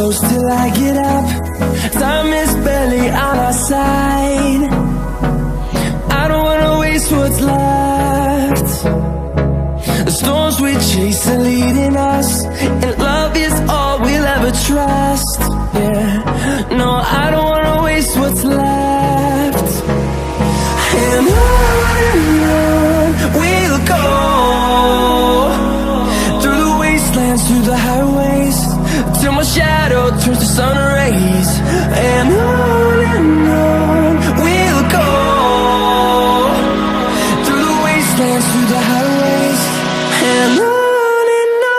close till I get up. Time is barely on our side. I don't wanna waste what's left. The storms we chase are leading us, and love is all we'll ever trust. Yeah, no, I don't wanna waste what's left. And on we'll go, through the wastelands, through the highways, till my shadow turns to sun rays. And on we'll go, through the wastelands, through the highways, and on we'll go.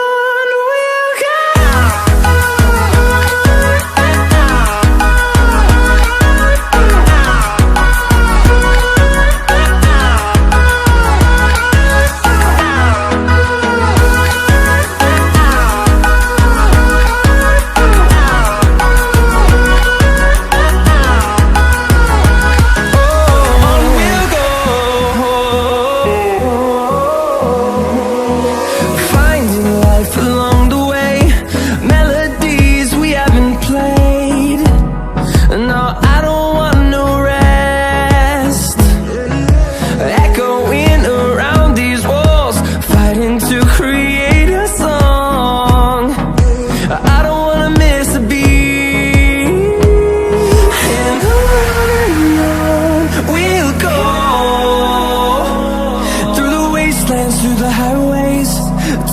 Through the highways,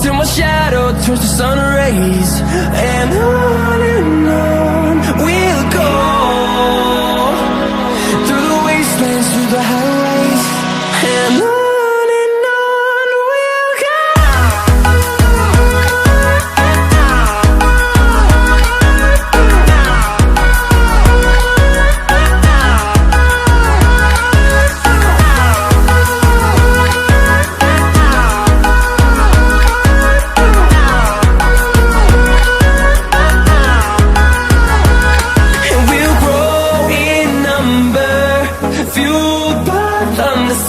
till my shadow turns to sun rays. And on we'll go, through the wastelands, through the highways, and on we'll go.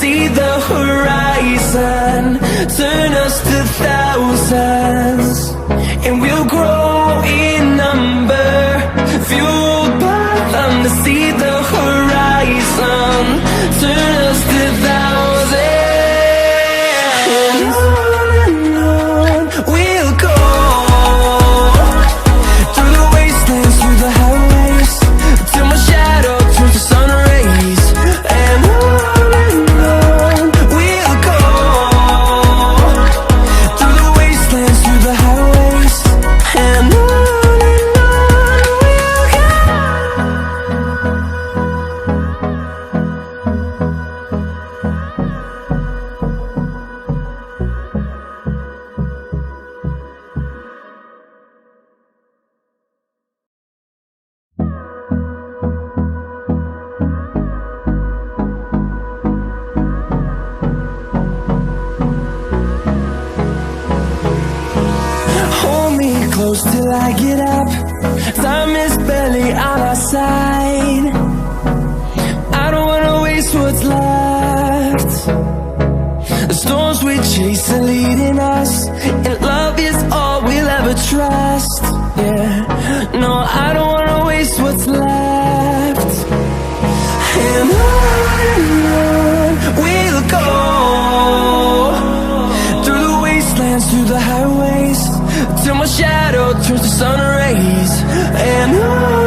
See the horizon, turn us to thousands, and we'll grow in number, fueled by them to see the horizon, turn us to thousands. And on we'll go, through the wastelands, through the highways, till my shadow turns to sun rays. And close till I get up. Time is barely on our side. I don't wanna waste what's left. The storms we chase are leading us, and love is all we'll ever trust. Yeah, no, I don't wanna waste what's left. And on we'll go, through the wastelands, through the highways, till my shadow turns to sun rays. And on